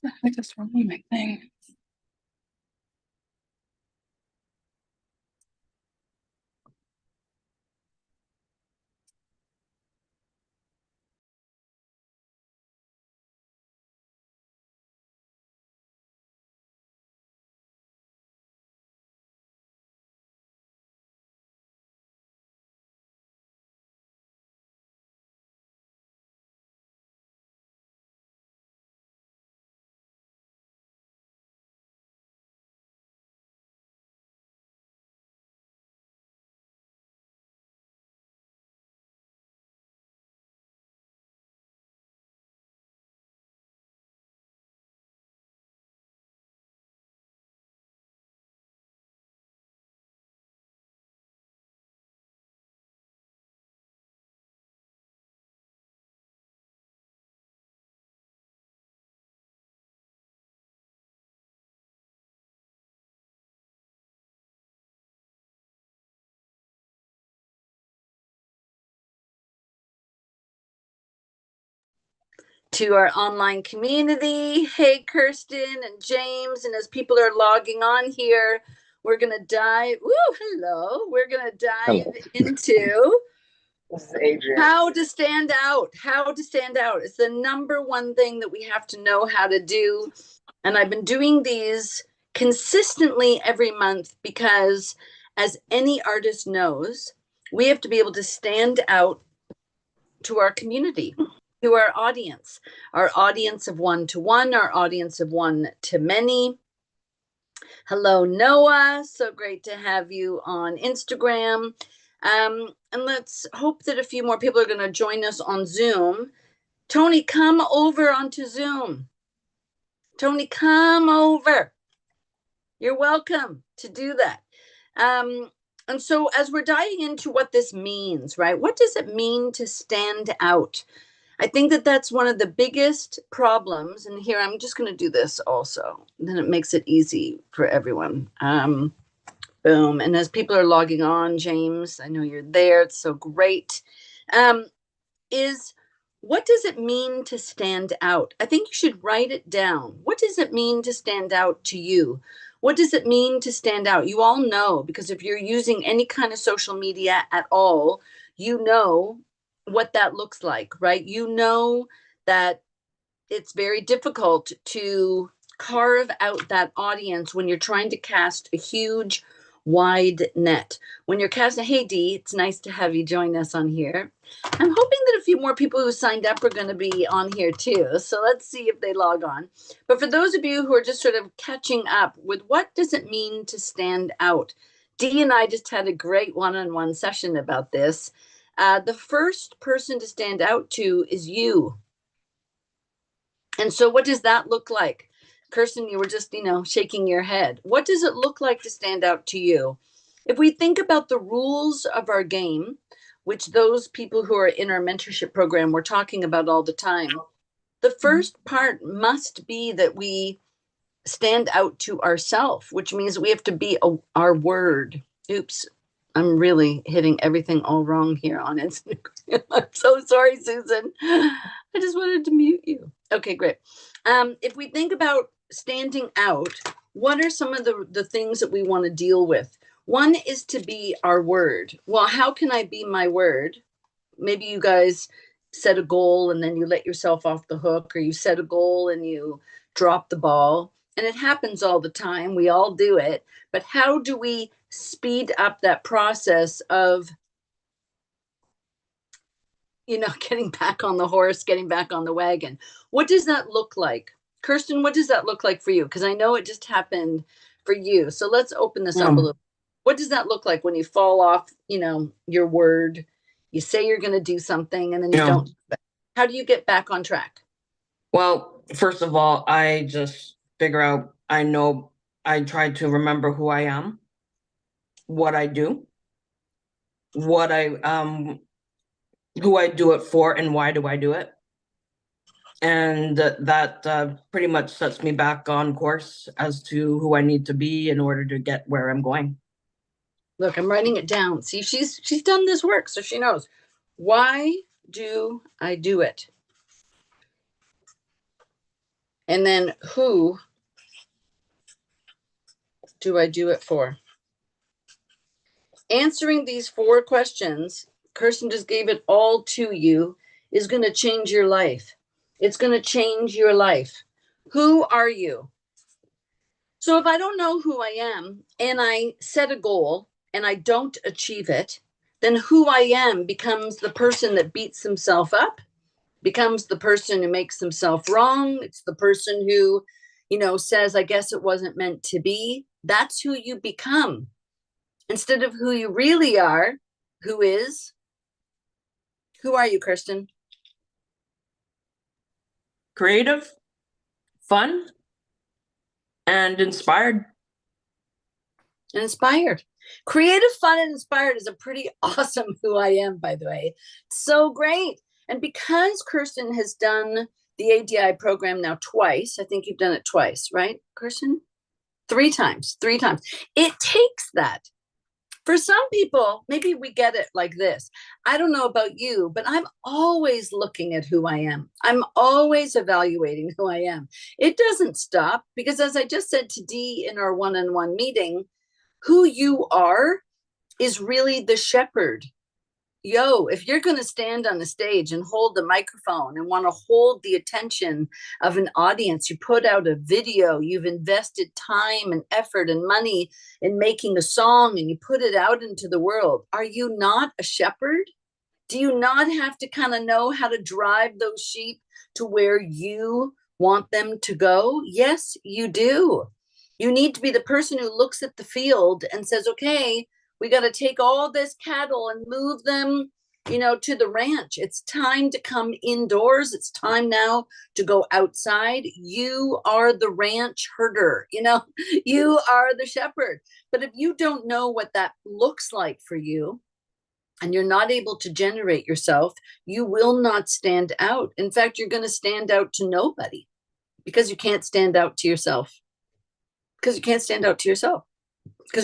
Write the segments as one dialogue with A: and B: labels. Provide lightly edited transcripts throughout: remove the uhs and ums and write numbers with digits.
A: I just remove my thing.
B: To our online community. Hey, Kirsten and James. And as people are logging on here, we're going to dive. Woo, hello. We're going to dive into how to stand out. How to stand out. It's the number one thing that we have to know how to do. And I've been doing these consistently every month because, as any artist knows, we have to be able to stand out to our community, to our audience of one to one, our audience of one to many. Hello, Noah. So great to have you on Instagram. And let's hope that a few more people are going to join us on Zoom. Tony, come over onto Zoom. Tony, come over. You're welcome to do that. And so, as we're diving into what this means, right? What does it mean to stand out? I think that that's one of the biggest problems. And here, I'm just going to do this also. Then it makes it easy for everyone. Boom. And as people are logging on, James, I know you're there. It's so great. Is what does it mean to stand out? I think you should write it down. What does it mean to stand out to you? What does it mean to stand out? You all know, because if you're using any kind of social media at all, you know what that looks like, right? You know that it's very difficult to carve out that audience when you're trying to cast a huge, wide net. When you're casting, hey Dee, it's nice to have you join us on here. I'm hoping that a few more people who signed up are going to be on here too. So let's see if they log on. But for those of you who are just sort of catching up with what does it mean to stand out, Dee and I just had a great one-on-one session about this. The first person to stand out to is you. And so what does that look like? Kirsten, you were just, shaking your head. What does it look like to stand out to you? If we think about the rules of our game, which those people who are in our mentorship program we're talking about all the time, the first part must be that we stand out to ourselves, which means we have to be our word. Oops, I'm really hitting everything all wrong here on Instagram. I'm so sorry, Susan. I just wanted to mute you. Okay, great. If we think about standing out, what are some of the things that we want to deal with? One is to be our word. Well, how can I be my word? Maybe you guys set a goal and then you let yourself off the hook, or you set a goal and you drop the ball. And it happens all the time. We all do it. But how do we speed up that process of, getting back on the horse, getting back on the wagon? What does that look like? Kirsten, what does that look like for you? Because I know it just happened for you. So let's open this up a little. What does that look like when you fall off, your word? You say you're going to do something and then you don't. How do you get back on track?
C: Well, first of all, I just figure out, I try to remember who I am, what I do, who I do it for, and why do I do it. And that pretty much sets me back on course as to who I need to be in order to get where I'm going.
B: Look, I'm writing it down. See, she's done this work, so she knows. Why do I do it? And then who do I do it for? Answering these 4 questions, Kirsten just gave it all to you, is going to change your life. It's going to change your life. Who are you? So if I don't know who I am and I set a goal and I don't achieve it, then who I am becomes the person that beats himself up, becomes the person who makes himself wrong. It's the person who, says, I guess it wasn't meant to be. That's who you become instead of who you really are, who is. Who are you, Kirsten?
C: Creative, fun, and inspired.
B: And inspired. Creative, fun, and inspired is a pretty awesome who I am, by the way. So great. And because Kirsten has done the ADI program now twice, I think you've done it twice, right, Kirsten? 3 times. It takes that. For some people, maybe we get it like this. I don't know about you, but I'm always looking at who I am. I'm always evaluating who I am. It doesn't stop because, as I just said to Dee in our one-on-one meeting, who you are is really the shepherd. If you're going to stand on the stage and hold the microphone and want to hold the attention of an audience, you put out a video, you've invested time and effort and money in making a song, and you put it out into the world. Are you not a shepherd? Do you not have to kind of know how to drive those sheep to where you want them to go? Yes, you do. You need to be the person who looks at the field and says, okay, we got to take all this cattle and move them, to the ranch. It's time to come indoors. It's time now to go outside. You are the ranch herder, you are the shepherd. But if you don't know what that looks like for you, and you're not able to generate yourself, you will not stand out. In fact, you're going to stand out to nobody because you can't stand out to yourself. Because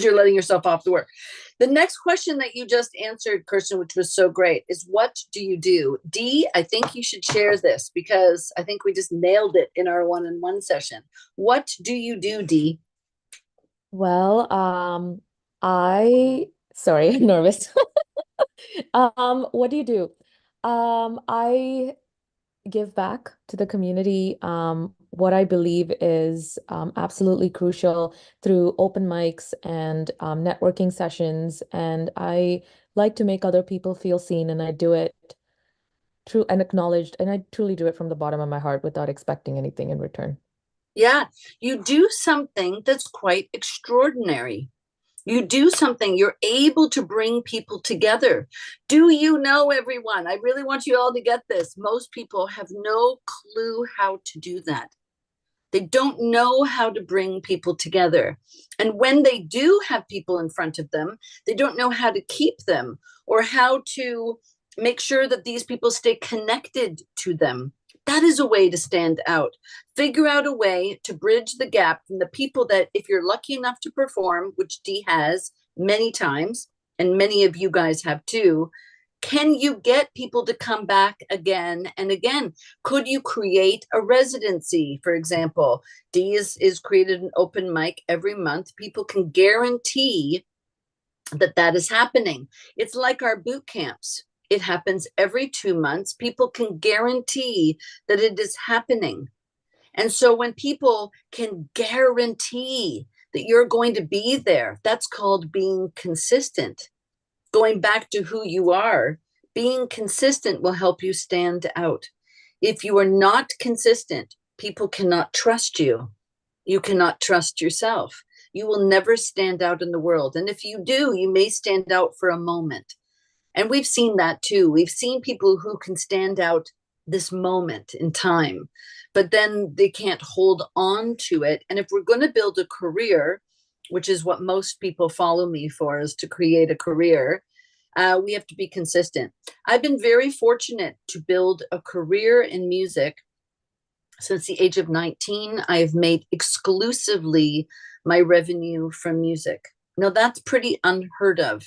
B: you're letting yourself off the work. The next question that you just answered, Kirsten, which was so great, is what do you do? Dee, I think you should share this because I think we just nailed it in our one-on-one session. What do you do, Dee?
D: Well, sorry, I'm nervous. What do you do? I give back to the community, what I believe is absolutely crucial through open mics and networking sessions. And I like to make other people feel seen, and I do it true and acknowledged, and I truly do it from the bottom of my heart without expecting anything in return.
B: Yeah, you do something that's quite extraordinary. You do something, you're able to bring people together. Do you know, everyone? I really want you all to get this. Most people have no clue how to do that. They don't know how to bring people together. And when they do have people in front of them, they don't know how to keep them or how to make sure that these people stay connected to them. That is a way to stand out. Figure out a way to bridge the gap from the people that, if you're lucky enough to perform, which Dee has many times, and many of you guys have too, can you get people to come back again and again? Could you create a residency, for example? Dee is created an open mic every month. People can guarantee that is happening. It's like our boot camps. It happens every 2 months. People can guarantee that it is happening. And so when people can guarantee that you're going to be there, that's called being consistent. Going back to who you are, being consistent will help you stand out. If you are not consistent, people cannot trust you. You cannot trust yourself. You will never stand out in the world. And if you do, you may stand out for a moment. And we've seen that too. We've seen people who can stand out this moment in time, but then they can't hold on to it. And if we're going to build a career, which is what most people follow me for, is to create a career, we have to be consistent. I've been very fortunate to build a career in music. Since the age of 19, I've made exclusively my revenue from music. Now, that's pretty unheard of.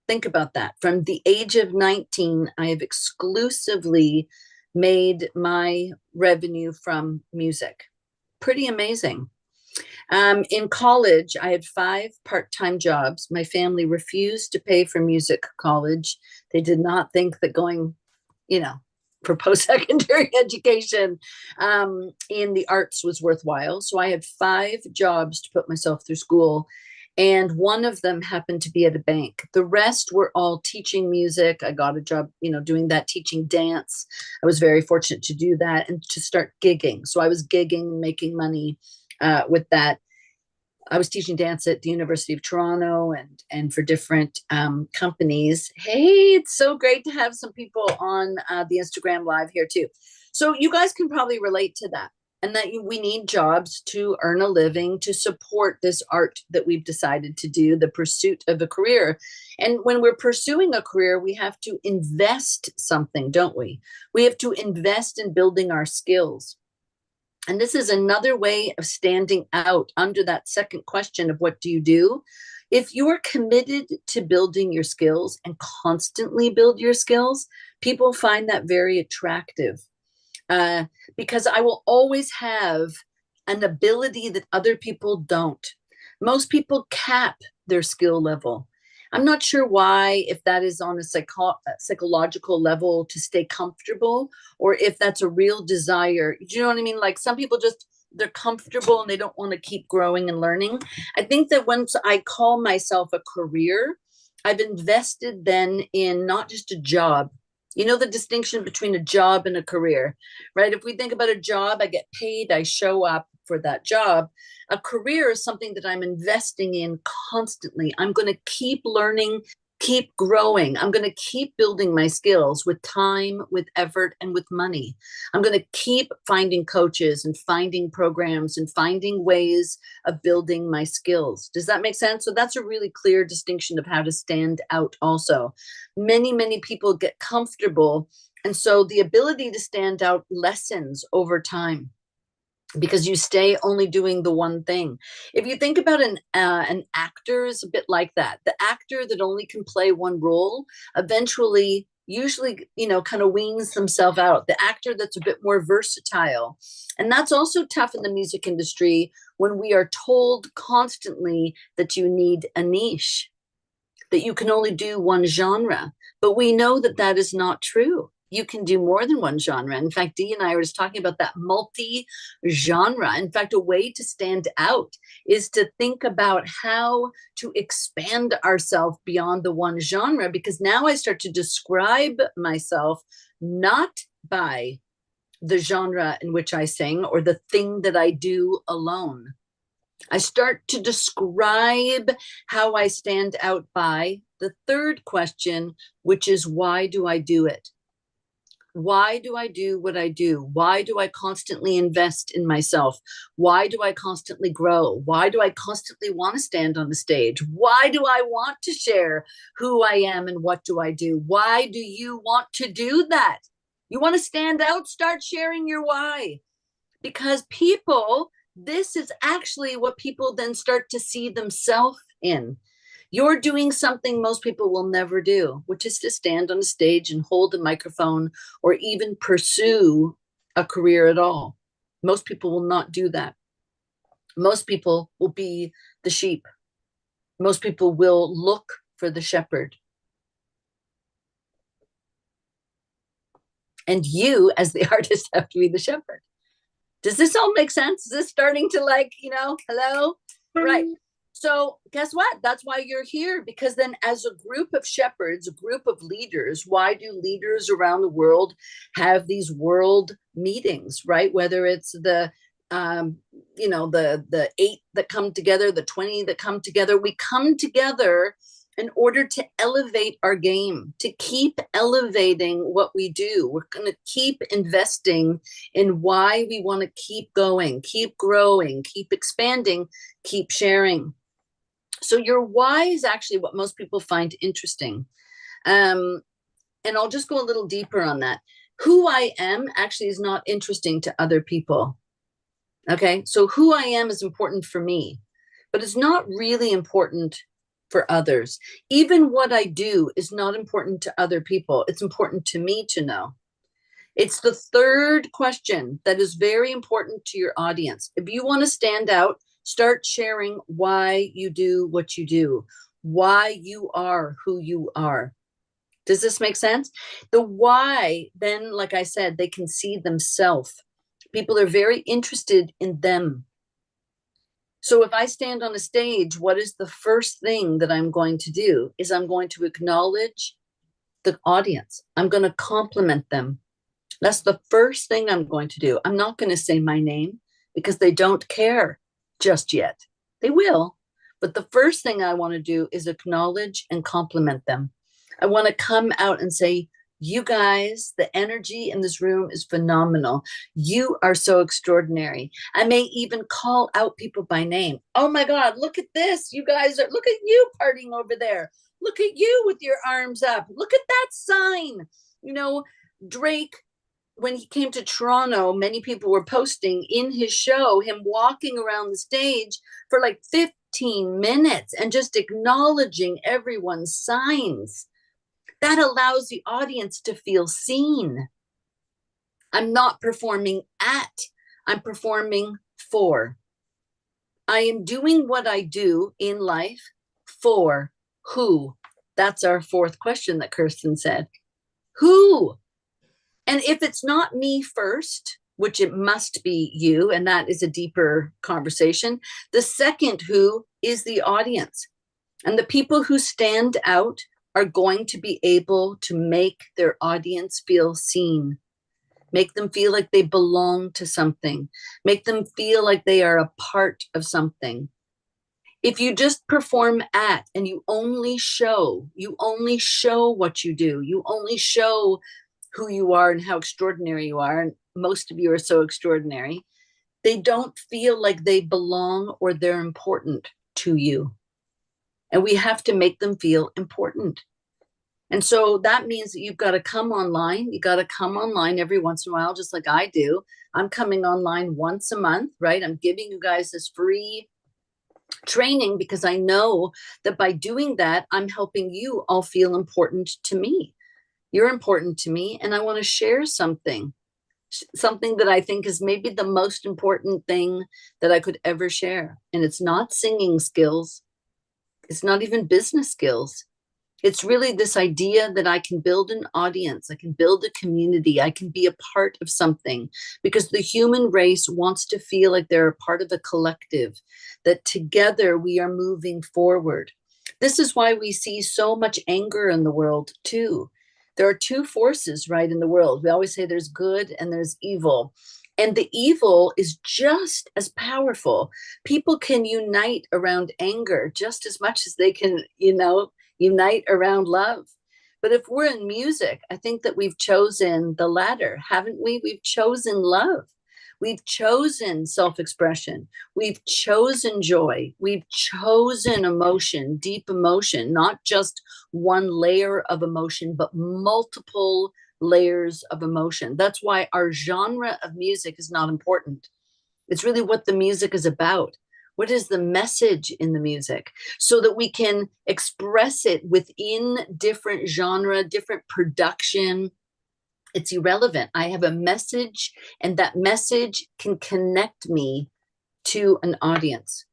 B: Think about that. From the age of 19, I have exclusively made my revenue from music. Pretty amazing. In college, I had 5 part-time jobs. My family refused to pay for music college. They did not think that going, for post-secondary education in the arts was worthwhile. So I had 5 jobs to put myself through school. And one of them happened to be at a bank. The rest were all teaching music. I got a job, doing that, teaching dance. I was very fortunate to do that and to start gigging. So I was gigging, making money with that. I was teaching dance at the University of Toronto and for different companies. Hey, it's so great to have some people on the Instagram live here too. So you guys can probably relate to that, and that we need jobs to earn a living, to support this art that we've decided to do, the pursuit of a career. And when we're pursuing a career, we have to invest something, don't we? We have to invest in building our skills. And this is another way of standing out under that second question of what do you do? If you're committed to building your skills and constantly build your skills, people find that very attractive. Because I will always have an ability that other people don't. Most people cap their skill level. I'm not sure why, if that is on a psychological level to stay comfortable, or if that's a real desire. Do you know what I mean? Like some people they're comfortable and they don't want to keep growing and learning. I think that once I call myself a career, I've invested then in not just a job. You know the distinction between a job and a career, right? If we think about a job, I get paid, I show up for that job. A career is something that I'm investing in constantly. I'm going to keep learning, keep growing. I'm going to keep building my skills with time, with effort, and with money. I'm going to keep finding coaches and finding programs and finding ways of building my skills. Does that make sense? So that's a really clear distinction of how to stand out also. Many, many people get comfortable. And so the ability to stand out lessens over time, because you stay only doing the one thing. If you think about an actor is a bit like that. The actor that only can play one role eventually, usually, kind of weans themselves out. The actor that's a bit more versatile. And that's also tough in the music industry when we are told constantly that you need a niche, that you can only do one genre. But we know that that is not true. You can do more than one genre. In fact, Dee and I were just talking about that multi-genre. In fact, a way to stand out is to think about how to expand ourselves beyond the one genre, because now I start to describe myself not by the genre in which I sing or the thing that I do alone. I start to describe how I stand out by the third question, which is, why do I do it? Why do I do what I do? Why do I constantly invest in myself? Why do I constantly grow? Why do I constantly want to stand on the stage? Why do I want to share who I am and what do I do? Why do you want to do that? You want to stand out? Start sharing your why. Because this is actually what people then start to see themselves in. You're doing something most people will never do, which is to stand on a stage and hold a microphone or even pursue a career at all. Most people will not do that. Most people will be the sheep. Most people will look for the shepherd. And you, as the artist, have to be the shepherd. Does this all make sense? Is this starting to hello? Right. So guess what? That's why you're here, because then as a group of shepherds, a group of leaders, why do leaders around the world have these world meetings, right? Whether it's the 8 that come together, the 20 that come together, we come together in order to elevate our game, to keep elevating what we do. We're going to keep investing in why we want to keep going, keep growing, keep expanding, keep sharing. So your why is actually what most people find interesting. And I'll just go a little deeper on that. Who I am actually is not interesting to other people. Okay, so who I am is important for me, but it's not really important for others. Even what I do is not important to other people. It's important to me to know. It's the third question that is very important to your audience. If you want to stand out, start sharing why you do what you do, why you are who you are. Does this make sense? The why, then, like I said, they can see themselves. People are very interested in them. So if I stand on a stage, what is the first thing that I'm going to do? Is I'm going to acknowledge the audience. I'm going to compliment them. That's the first thing I'm going to do. I'm not going to say my name because they don't care just yet. They will. But the first thing I want to do is acknowledge and compliment them. I want to come out and say, you guys, the energy in this room is phenomenal. You are so extraordinary. I may even call out people by name. Oh my God, look at this. You guys are, look at you partying over there. Look at you with your arms up. Look at that sign. You know, Drake, when he came to Toronto, many people were posting in his show, him walking around the stage for like 15 minutes and just acknowledging everyone's signs. That allows the audience to feel seen. I'm not performing at, I'm performing for. I am doing what I do in life for who? That's our fourth question that Kirsten said. Who? And if it's not me first, which it must be you, and that is a deeper conversation, the second who is the audience. And the people who stand out are going to be able to make their audience feel seen, make them feel like they belong to something, make them feel like they are a part of something. If you just perform at and you only show what you do, you only show who you are and how extraordinary you are, and most of you are so extraordinary, they don't feel like they belong or they're important to you. And we have to make them feel important. And so that means that you've got to come online. You got to come online every once in a while, just like I do. I'm coming online once a month, right? I'm giving you guys this free training because I know that by doing that, I'm helping you all feel important to me. You're important to me, and I want to share something that I think is maybe the most important thing that I could ever share. And it's not singing skills. It's not even business skills. It's really this idea that I can build an audience, I can build a community, I can be a part of something, because the human race wants to feel like they're a part of a collective, that together we are moving forward. This is why we see so much anger in the world too. There are two forces, right, in the world. We always say there's good and there's evil. And the evil is just as powerful. People can unite around anger just as much as they can, unite around love. But if we're in music, I think that we've chosen the latter, haven't we? We've chosen love. We've chosen self-expression. We've chosen joy. We've chosen emotion, deep emotion, not just one layer of emotion, but multiple layers of emotion. That's why our genre of music is not important. It's really what the music is about. What is the message in the music, so that we can express it within different genre, different production. It's irrelevant. I have a message, and that message can connect me to an audience.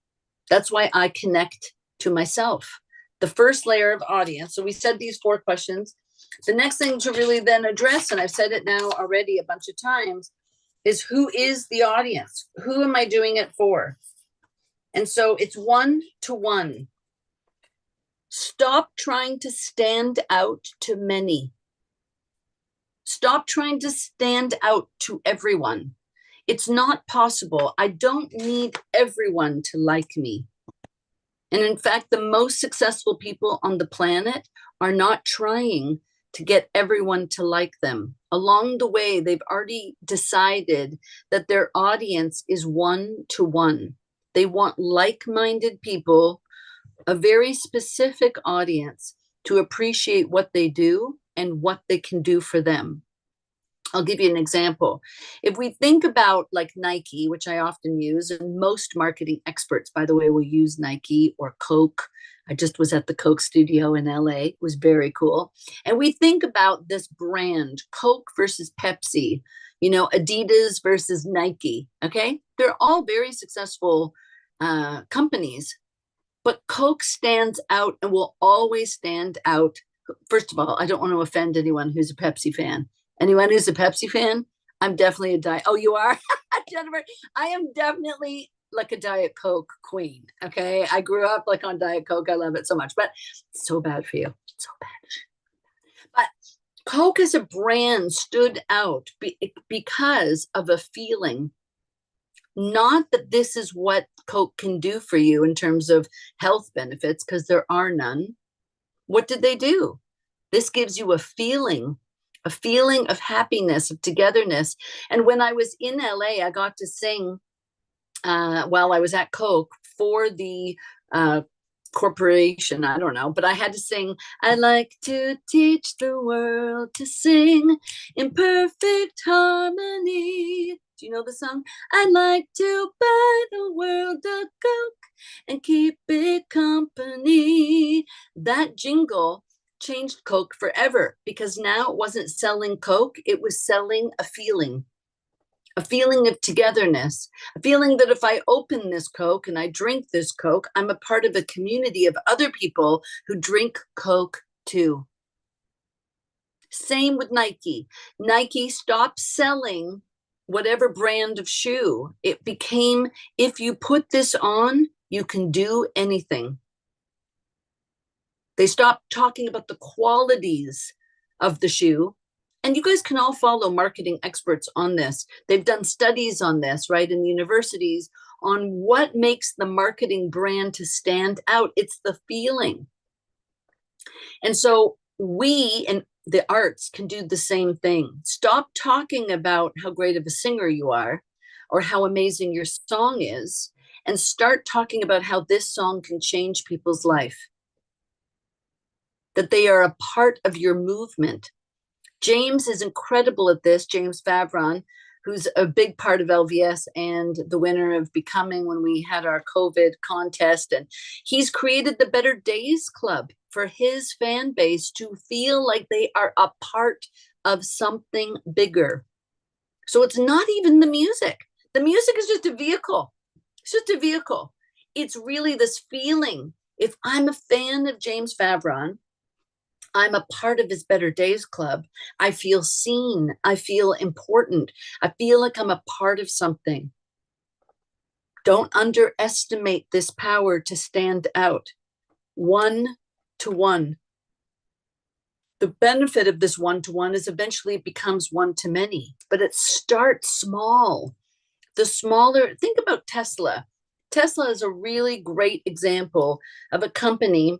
B: That's why I connect to myself. The first layer of audience. So we said these 4 questions. The next thing to really then address, and I've said it now already a bunch of times, is who is the audience? Who am I doing it for? And so it's 1-to-1. Stop trying to stand out to many. Stop trying to stand out to everyone. It's not possible. I don't need everyone to like me. And in fact, the most successful people on the planet are not trying to get everyone to like them. Along the way, they've already decided that their audience is 1-to-1. They want like-minded people, a very specific audience, to appreciate what they do and what they can do for them. I'll give you an example. If we think about like Nike, which I often use, and most marketing experts, by the way, will use Nike or Coke, I just was at the Coke studio in LA. It was very cool. And we think about this brand, Coke versus Pepsi, Adidas versus Nike. Okay. They're all very successful companies, but Coke stands out and will always stand out. First of all, I don't want to offend anyone who's a Pepsi fan. Anyone who's a Pepsi fan, I'm definitely a Diet. Oh, you are? Jennifer, I am definitely like a Diet Coke queen. Okay. I grew up like on Diet Coke. I love it so much, but it's so bad for you. So bad. But Coke as a brand stood out because of a feeling. Not that this is what Coke can do for you in terms of health benefits, because there are none. What did they do? This gives you a feeling of happiness, of togetherness. And when I was in LA, I got to sing while I was at Coke for the corporation. I don't know, but I had to sing, I like to teach the world to sing in perfect harmony. Do you know the song? I like to buy the world a Coke and keep it company. That jingle changed Coke forever, because now it wasn't selling Coke, it was selling a feeling of togetherness, a feeling that if I open this Coke and I drink this Coke, I'm a part of a community of other people who drink Coke too. Same with Nike. Nike stopped selling whatever brand of shoe. It became, if you put this on, you can do anything. They stopped talking about the qualities of the shoe. And you guys can all follow marketing experts on this. They've done studies on this, right, in universities, on what makes the marketing brand to stand out. It's the feeling. And so we in the arts can do the same thing. Stop talking about how great of a singer you are or how amazing your song is, and start talking about how this song can change people's life, that they are a part of your movement. James is incredible at this, James Favron, who's a big part of LVS and the winner of Becoming when we had our COVID contest. And he's created the Better Days Club for his fan base to feel like they are a part of something bigger. So it's not even the music. The music is just a vehicle. It's just a vehicle. It's really this feeling. If I'm a fan of James Favron, I'm a part of his Better Days Club, I feel seen. I feel important. I feel like I'm a part of something. Don't underestimate this power to stand out. 1-to-1. The benefit of this 1-to-1 is eventually it becomes 1-to-many, but it starts small. The smaller, think about Tesla. Tesla is a really great example of a company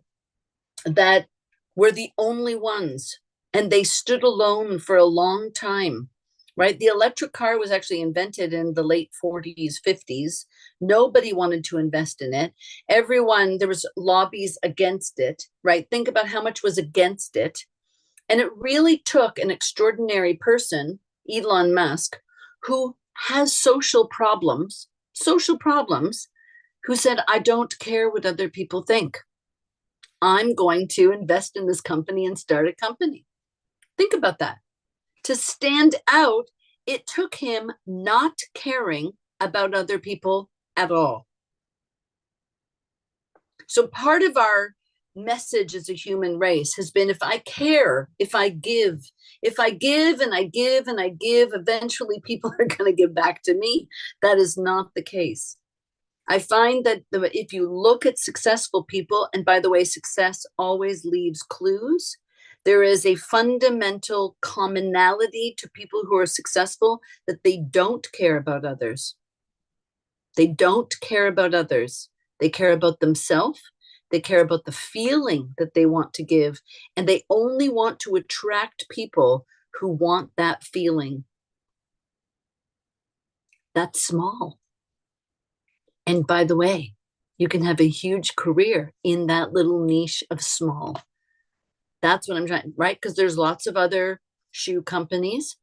B: that were the only ones, and they stood alone for a long time, right? The electric car was actually invented in the late 40s, 50s. Nobody wanted to invest in it. There was lobbies against it, right? Think about how much was against it. And it really took an extraordinary person, Elon Musk, who has social problems, who said, I don't care what other people think. I'm going to invest in this company and start a company. Think about that. To stand out, it took him not caring about other people at all. So part of our message as a human race has been, if I care, if I give and I give and I give, eventually people are going to give back to me. That is not the case. I find that if you look at successful people, and by the way, success always leaves clues, there is a fundamental commonality to people who are successful, that they don't care about others. They don't care about others. They care about themselves. They care about the feeling that they want to give, and they only want to attract people who want that feeling. That's small. And by the way, you can have a huge career in that little niche of small. That's what I'm trying, right? Because there's lots of other shoe companies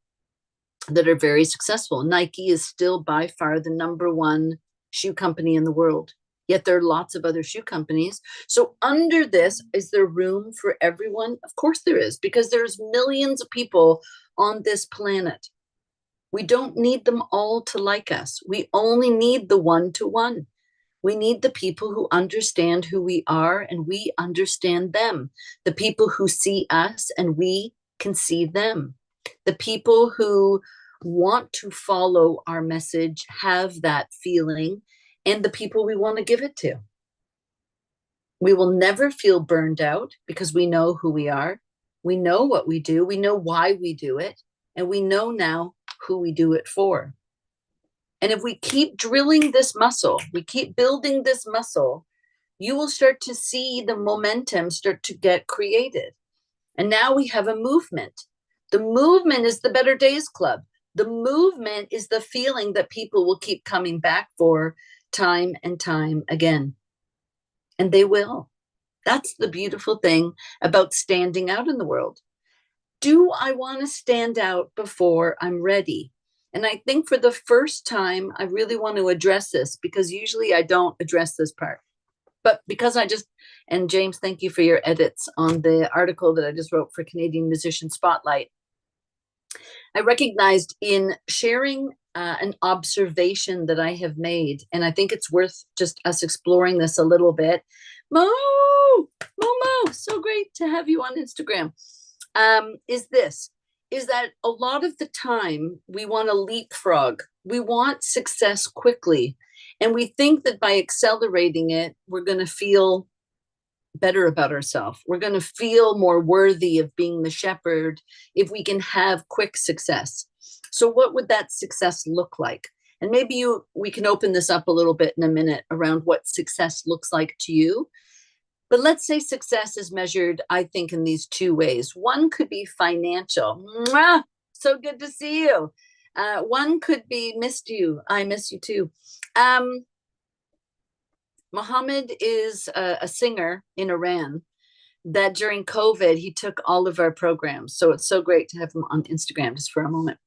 B: that are very successful. Nike is still by far the #1 shoe company in the world, Yet there are lots of other shoe companies. So under this, is there room for everyone? Of course there is, because there's millions of people on this planet. We don't need them all to like us. We only need the one-to-one. We need the people who understand who we are and we understand them. The people who see us and we can see them. The people who want to follow our message, have that feeling, and the people we want to give it to. We will never feel burned out because we know who we are. We know what we do. We know why we do it. And we know now who we do it for. And if we keep drilling this muscle, we keep building this muscle, you will start to see the momentum start to get created. And now we have a movement. The movement is the Better Days Club. The movement is the feeling that people will keep coming back for time and time again. And they will. That's the beautiful thing about standing out in the world. Do I want to stand out before I'm ready? And I think for the first time, I really want to address this, because usually I don't address this part. But because and James, thank you for your edits on the article that I just wrote for Canadian Musician Spotlight. I recognized in sharing an observation that I have made, and I think it's worth just us exploring this a little bit. Momo, so great to have you on Instagram. Is that a lot of the time we want to leapfrog. We want success quickly. And we think that by accelerating it, we're going to feel better about ourselves. We're going to feel more worthy of being the shepherd if we can have quick success. So what would that success look like? And maybe we can open this up a little bit in a minute around what success looks like to you. But let's say success is measured, I think, in these two ways. One could be financial. Mwah! So good to see you. One could be missed you. I miss you too. Mohammed is a singer in Iran that during COVID, he took all of our programs. So it's so great to have him on Instagram just for a moment.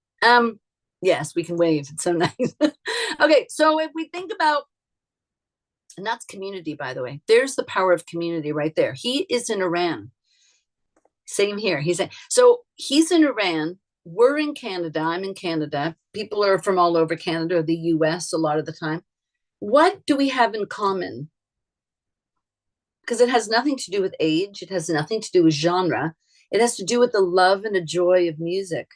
B: Yes, we can wave. It's so nice. Okay, so if we think about, and that's community, by the way. There's the power of community right there. He is in Iran. Same here. So he's in Iran. We're in Canada. I'm in Canada. People are from all over Canada or the US a lot of the time. What do we have in common? Because it has nothing to do with age. It has nothing to do with genre. It has to do with the love and a joy of music.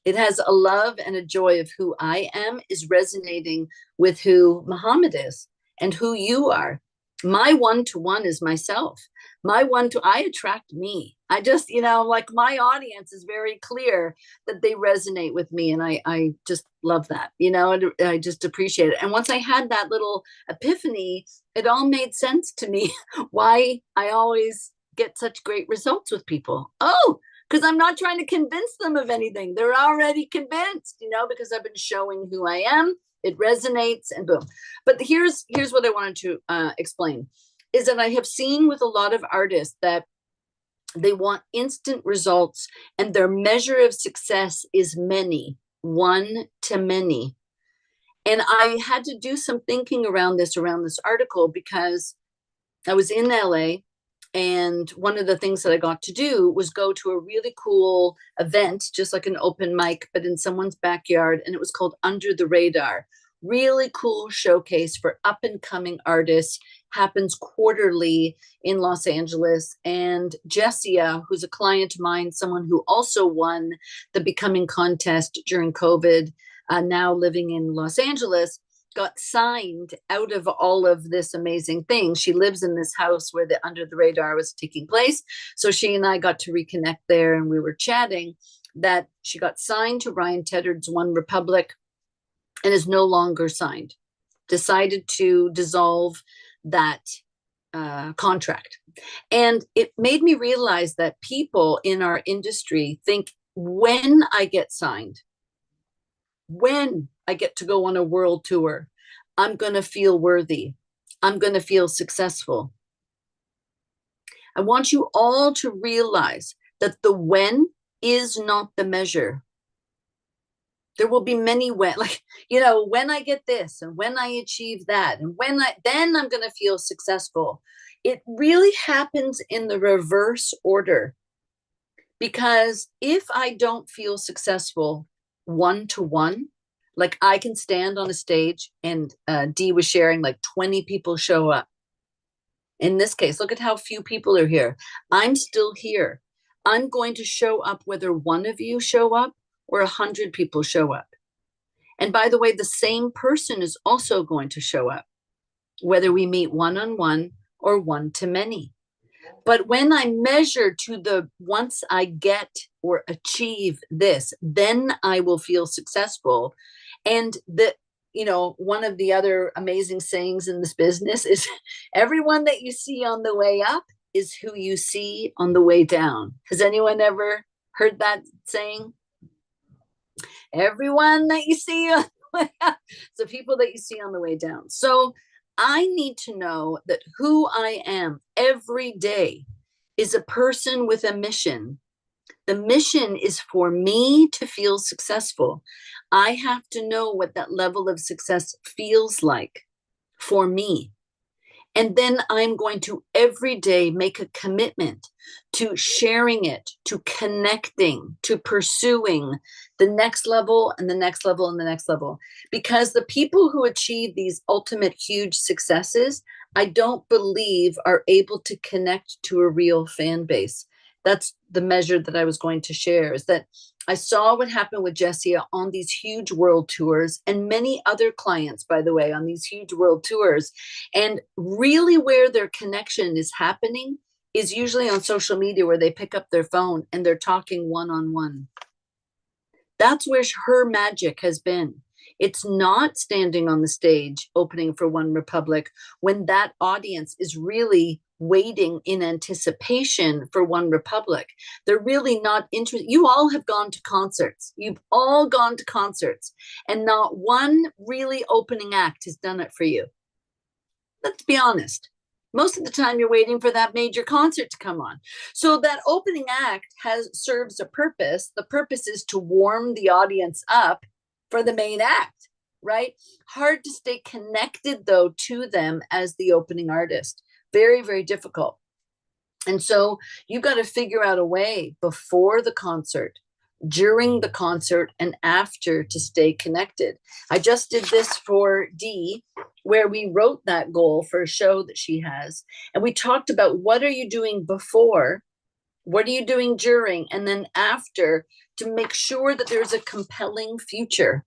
B: It has a love and a joy of who I am is resonating with who Muhammad is. And who you are. My one-to-one is myself. I attract me. I just, like my audience is very clear that they resonate with me. And I just love that, and I just appreciate it. And once I had that little epiphany, it all made sense to me why I always get such great results with people. Oh, because I'm not trying to convince them of anything. They're already convinced, because I've been showing who I am. It resonates and boom. But here's what I wanted to explain is that I have seen with a lot of artists that they want instant results and their measure of success is many, one to many. And I had to do some thinking around this article because I was in LA and one of the things that I got to do was go to a really cool event, just like an open mic, but in someone's backyard. And it was called Under the Radar. Really cool showcase for up and coming artists, happens quarterly in Los Angeles. And Jessia, who's a client of mine, someone who also won the Becoming contest during COVID, now living in Los Angeles, got signed out of all of this amazing thing. She lives in this house where the Under the Radar was taking place. So she and I got to reconnect there and we were chatting that she got signed to Ryan Teddar's One Republic and is no longer signed, decided to dissolve that contract. And it made me realize that people in our industry think when I get signed, when I get to go on a world tour, I'm going to feel worthy. I'm going to feel successful. I want you all to realize that the when is not the measure. There will be many when, like, when I get this and when I achieve that and then I'm going to feel successful. It really happens in the reverse order, because if I don't feel successful one-to-one, like I can stand on a stage and Dee was sharing, like 20 people show up. In this case, look at how few people are here. I'm still here. I'm going to show up whether one of you show up or 100 people show up. And by the way, the same person is also going to show up, whether we meet one-on-one or one-to-many. But when I measure to the once I get or achieve this, then I will feel successful. And one of the other amazing sayings in this business is everyone that you see on the way up is who you see on the way down. Has anyone ever heard that saying? Everyone that you see on the way up, so people that you see on the way down. So I need to know that who I am every day is a person with a mission. The mission is for me to feel successful. I have to know what that level of success feels like for me. And then I'm going to every day make a commitment to sharing it, to connecting, to pursuing the next level and the next level and the next level. Because the people who achieve these ultimate huge successes, I don't believe are able to connect to a real fan base. That's the measure that I was going to share, is that I saw what happened with Jessia on these huge world tours, and many other clients, by the way, on these huge world tours. And really where their connection is happening is usually on social media, where they pick up their phone and they're talking one-on-one. That's where her magic has been. It's not standing on the stage opening for One Republic when that audience is really waiting in anticipation for One Republic. They're really not interested. You all have gone to concerts. You've all gone to concerts, and not one really opening act has done it for you. Let's be honest. Most of the time you're waiting for that major concert to come on. So that opening act serves a purpose. The purpose is to warm the audience up for the main act, right? Hard to stay connected though to them as the opening artist. Very, very difficult. And so you got to figure out a way before the concert, during the concert, and after to stay connected. I just did this for Dee, where we wrote that goal for a show that she has. And we talked about what are you doing before, what are you doing during, and then after, to make sure that there's a compelling future.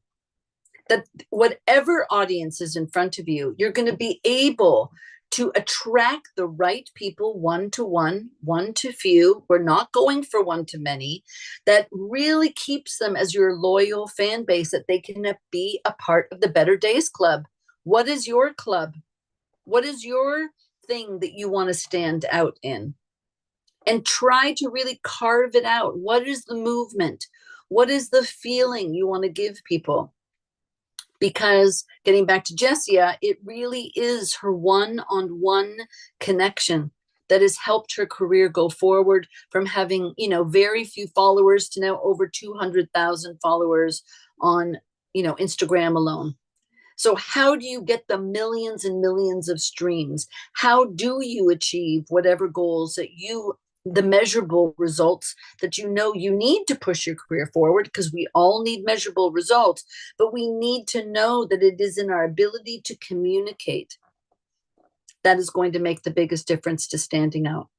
B: That whatever audience is in front of you, you're going to be able to attract the right people, one-to-one, one-to-few. We're not going for one-to-many. That really keeps them as your loyal fan base, that they can be a part of the Better Days Club. What is your club? What is your thing that you want to stand out in? And try to really carve it out. What is the movement? What is the feeling you want to give people? Because getting back to Jessia, it really is her one-on-one connection that has helped her career go forward from having, very few followers to now over 200,000 followers on, Instagram alone. So how do you get the millions and millions of streams? How do you achieve whatever goals that the measurable results that you need to push your career forward? Because we all need measurable results, but we need to know that it is in our ability to communicate that is going to make the biggest difference to standing out.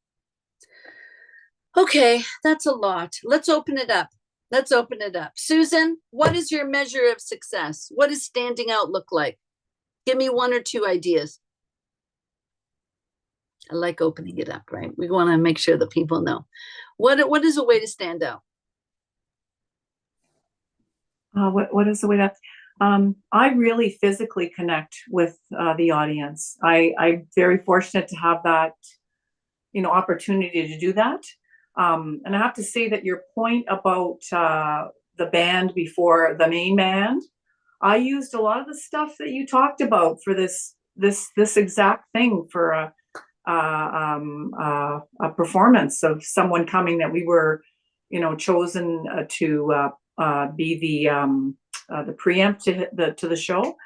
B: Okay, that's a lot. Let's open it up. Susan, what is your measure of success? What does standing out look like? Give me one or two ideas. I like opening it up, right? We want to make sure that people know. What is a way to stand out?
A: What is the way that I really physically connect with the audience. I'm very fortunate to have that, opportunity to do that. And I have to say that your point about the band before the main band, I used a lot of the stuff that you talked about for this exact thing, for a performance of someone coming that we were, chosen to be the preempt to the show.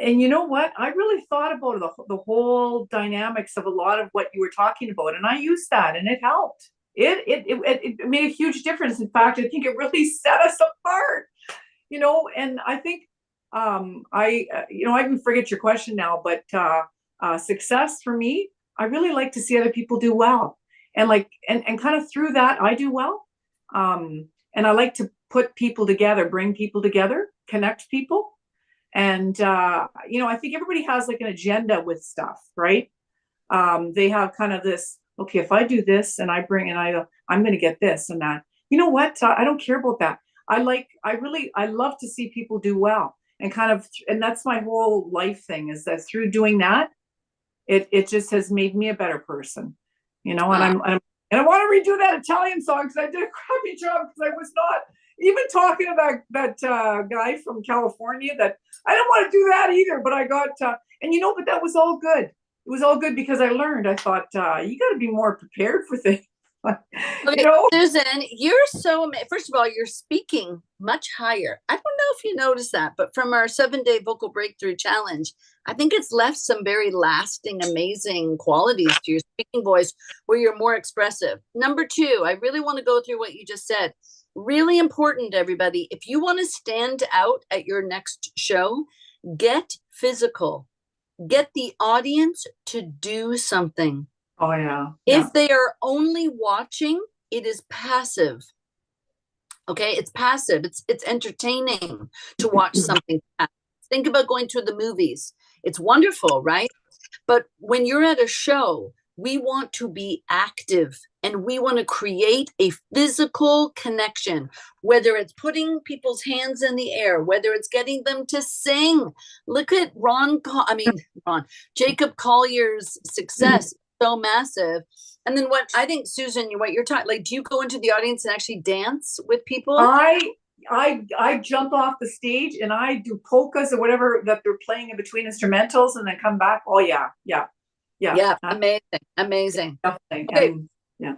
A: And you know what? I really thought about the whole dynamics of a lot of what you were talking about, and I used that, and it helped. It made a huge difference. In fact, I think it really set us apart. And I think I even forget your question now, but success for me, I really like to see other people do well, and and kind of through that I do well. And I like to put people together, bring people together, connect people. And I think everybody has like an agenda with stuff, right? They have kind of this, okay, if I do this and I'm going to get this and that. You know what? I don't care about that. I love to see people do well, and that's my whole life thing, is that through doing that, it just has made me a better person, and I want to redo that Italian song, because I did a crappy job, because I was not even talking to that guy from California. That I didn't want to do that either, but I got, but that was all good. It was all good because I learned. I thought, you got to be more prepared for things.
B: Okay, Susan, you're first of all, you're speaking much higher. I don't know if you noticed that, but from our 7-day vocal breakthrough challenge, I think it's left some very lasting, amazing qualities to your speaking voice where you're more expressive. Number 2, I really want to go through what you just said. Really important, everybody. If you want to stand out at your next show, get physical. Get the audience to do something.
A: Oh, yeah.
B: If they are only watching, it is passive. Okay, it's passive. It's entertaining to watch something. Think about going to the movies. It's wonderful, right? But when you're at a show, we want to be active, and we want to create a physical connection, whether it's putting people's hands in the air, whether it's getting them to sing. Look at Jacob Collier's success. So massive. And then what I think, Susan, what you're talking, like, do you go into the audience and actually dance with people?
A: I jump off the stage and I do polkas or whatever that they're playing in between instrumentals, and then come back. Oh yeah.
B: Amazing.
A: Definitely.
B: Okay.
A: Yeah.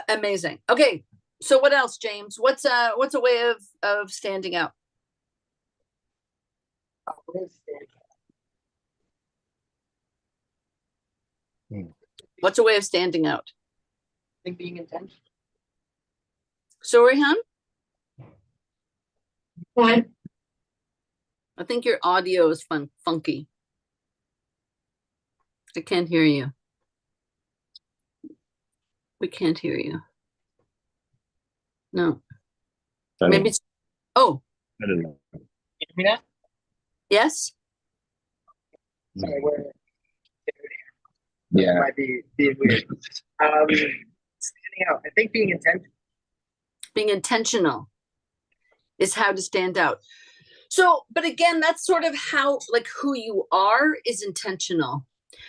B: Amazing. Okay. So what else, James? What's a way of standing out? What's a way of standing out?
C: I think being intentional.
B: So, Rehan?
C: What?
B: I think your audio is funky. I can't hear you. We can't hear you. No. Maybe it's, oh.
E: I don't know.
C: Can you hear me now?
B: Yes?
C: Sorry,
E: Yeah.
C: might be being weird. Standing out. I think being intentional.
B: Being intentional is how to stand out. So, but again, that's sort of how, like, who you are is intentional.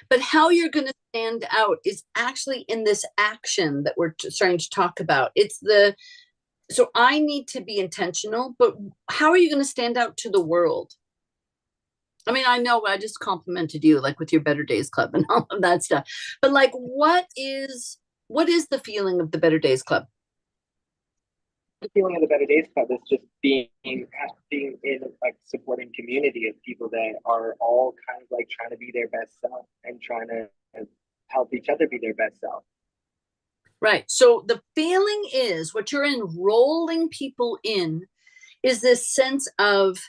B: But how you're going to stand out is actually in this action that we're starting to talk about. So I need to be intentional, but how are you going to stand out to the world? I mean, I know I just complimented you, like with your Better Days Club and all of that stuff. But like, what is the feeling of the Better Days Club?
F: The feeling of the Better Days Club is just being in like supporting community of people that are all kind of like trying to be their best self and trying to help each other be their best self.
B: Right. So the feeling is what you're enrolling people in is this sense of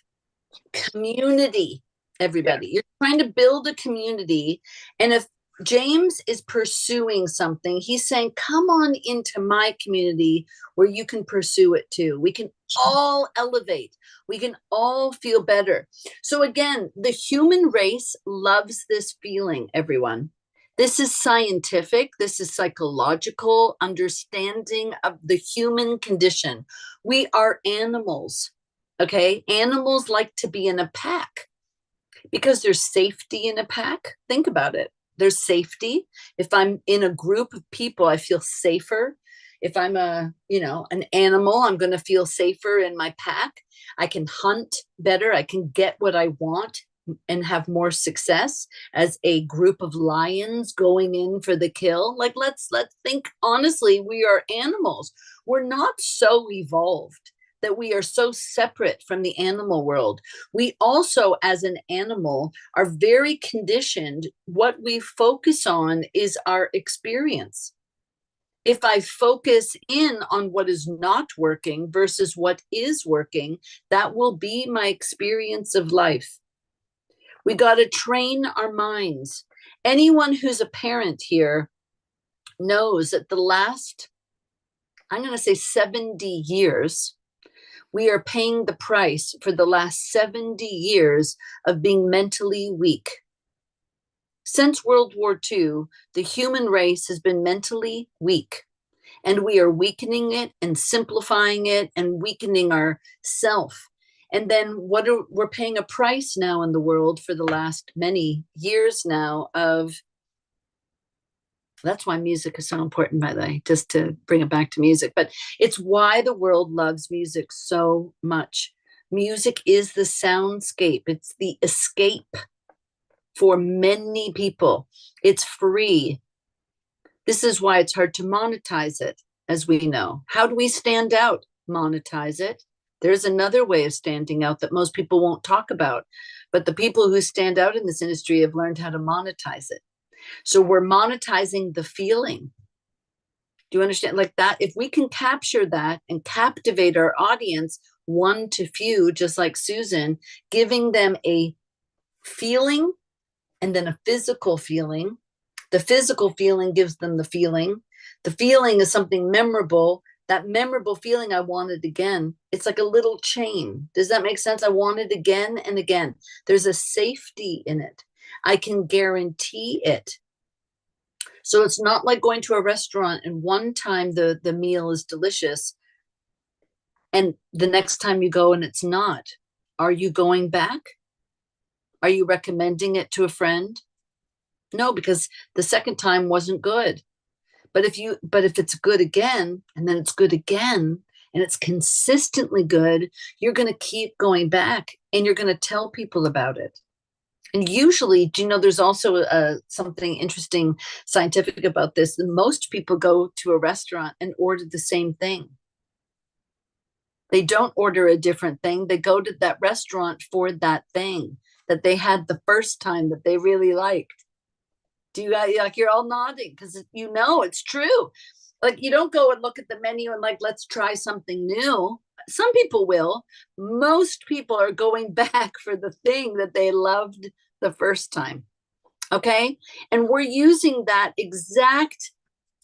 B: community, everybody. Yeah. You're trying to build a community. And if James is pursuing something, he's saying, come on into my community where you can pursue it too. We can all elevate. We can all feel better. So again, the human race loves this feeling, everyone. This is scientific. This is psychological understanding of the human condition. We are animals, okay? Animals like to be in a pack because there's safety in a pack. Think about it. There's safety. If I'm in a group of people, I feel safer. If I'm an animal, I'm going to feel safer in my pack. I can hunt better. I can get what I want and have more success as a group of lions going in for the kill. Like, let's think honestly, we are animals. We're not so evolved that we are so separate from the animal world. We also, as an animal, are very conditioned. What we focus on is our experience. If I focus in on what is not working versus what is working, that will be my experience of life. We got to train our minds. Anyone who's a parent here knows that the last, I'm going to say 70 years, we are paying the price for the last 70 years of being mentally weak. Since World War II, the human race has been mentally weak, and we are weakening it and simplifying it and weakening our self. And then we're paying a price now in the world for the last many years now of, that's why music is so important, by the way, just to bring it back to music. But it's why the world loves music so much. Music is the soundscape. It's the escape for many people. It's free. This is why it's hard to monetize it, as we know. How do we stand out? Monetize it. There's another way of standing out that most people won't talk about. But the people who stand out in this industry have learned how to monetize it. So we're monetizing the feeling. Do you understand? Like that, if we can capture that and captivate our audience, one to few, just like Susan, giving them a feeling and then a physical feeling. The physical feeling gives them the feeling. The feeling is something memorable. That memorable feeling, I want it again. It's like a little chain. Does that make sense? I want it again and again. There's a safety in it. I can guarantee it. So it's not like going to a restaurant and one time the meal is delicious and the next time you go and it's not. Are you going back? Are you recommending it to a friend? No, because the second time wasn't good. But if it's good again, and then it's good again, and it's consistently good, you're going to keep going back and you're going to tell people about it. And usually, do you know, there's also something interesting scientific about this. Most people go to a restaurant and order the same thing. They don't order a different thing. They go to that restaurant for that thing that they had the first time that they really liked. Do you like, you're all nodding because you know it's true. Like you don't go and look at the menu and like, let's try something new. Some people will. Most people are going back for the thing that they loved the first time. Okay. And we're using that exact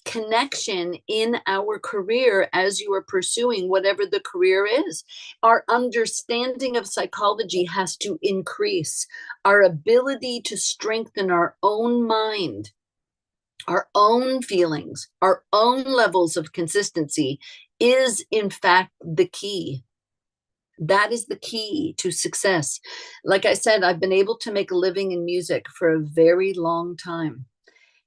B: connection in our career as you are pursuing whatever the career is. Our understanding of psychology has to increase. Our ability to strengthen our own mind, our own feelings, our own levels of consistency is in fact the key. That is the key to success. Like I said, I've been able to make a living in music for a very long time.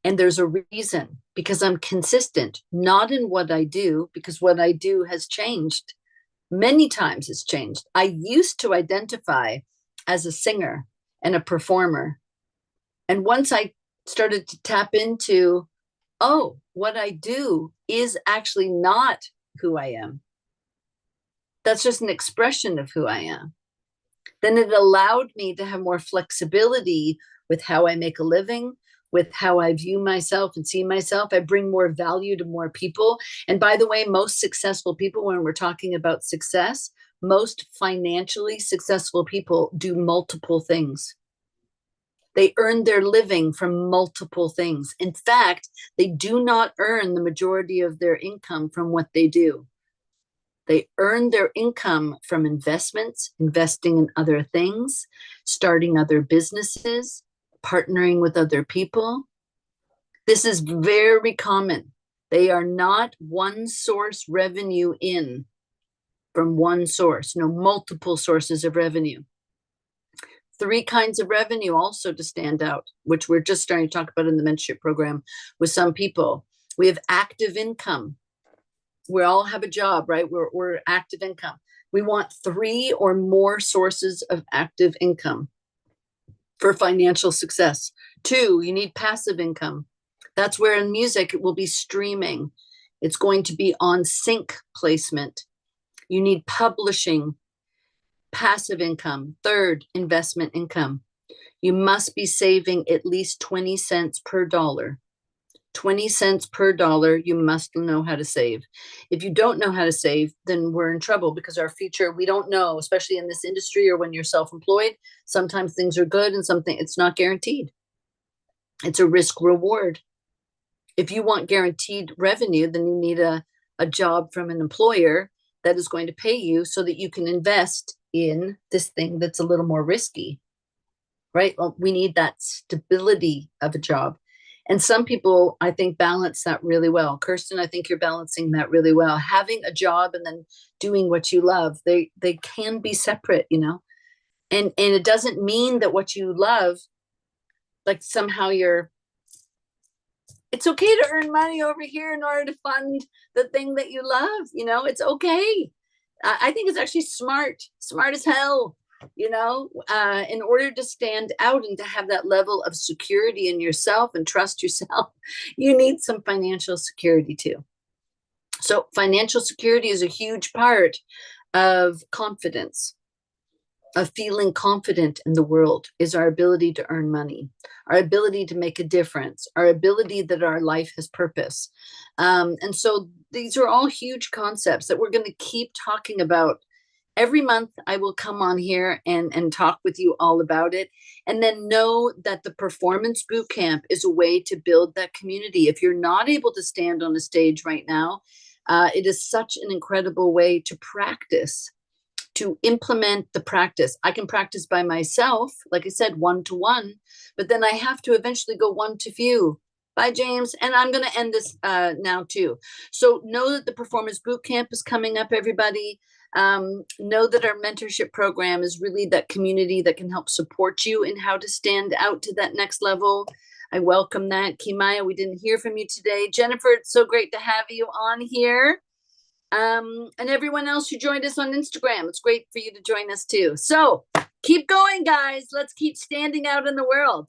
B: And there's a reason, because I'm consistent, not in what I do, because what I do has changed. Many times it's changed. I used to identify as a singer and a performer. And once I started to tap into, oh, what I do is actually not who I am. That's just an expression of who I am. Then it allowed me to have more flexibility with how I make a living, with how I view myself and see myself. I bring more value to more people. And by the way, most successful people, when we're talking about success, most financially successful people do multiple things. They earn their living from multiple things. In fact, they do not earn the majority of their income from what they do. They earn their income from investments, investing in other things, starting other businesses, partnering with other people. This is very common. They are not one source revenue in from one source, no, multiple sources of revenue. 3 kinds of revenue also to stand out, which we're just starting to talk about in the mentorship program with some people. We have active income. We all have a job, right? We're active income. We want 3 or more sources of active income for financial success. 2, you need passive income. That's where in music it will be streaming. It's going to be on sync placement. You need publishing, passive income. Third, investment income. You must be saving at least 20 cents per dollar. 20 cents per dollar, you must know how to save. If you don't know how to save, then we're in trouble, because our future, we don't know, especially in this industry or when you're self-employed. Sometimes things are good and something, it's not guaranteed. It's a risk reward. If you want guaranteed revenue, then you need a job from an employer that is going to pay you so that you can invest in this thing that's a little more risky, right? Well, we need that stability of a job. And some people, I think, balance that really well. Kirsten, I think you're balancing that really well. Having a job and then doing what you love, they can be separate, you know? And it doesn't mean that what you love, like somehow it's okay to earn money over here in order to fund the thing that you love, you know? It's okay. I think it's actually smart as hell. You know, in order to stand out and to have that level of security in yourself and trust yourself, you need some financial security too. So financial security is a huge part of confidence, of feeling confident in the world, is our ability to earn money, our ability to make a difference, our ability that our life has purpose. And so these are all huge concepts that we're going to keep talking about. Every month I will come on here and talk with you all about it. And then know that the Performance Bootcamp is a way to build that community. If you're not able to stand on a stage right now, it is such an incredible way to practice, to implement the practice. I can practice by myself, like I said, one-to-one, but then I have to eventually go one-to-few. Bye, James. And I'm going to end this now too. So know that the Performance Bootcamp is coming up, everybody. Know that our mentorship program is really that community that can help support you in how to stand out to that next level. I welcome that. Kimaya, we didn't hear from you today. Jennifer, it's so great to have you on here. And everyone else who joined us on Instagram, it's great for you to join us too. So keep going, guys. Let's keep standing out in the world.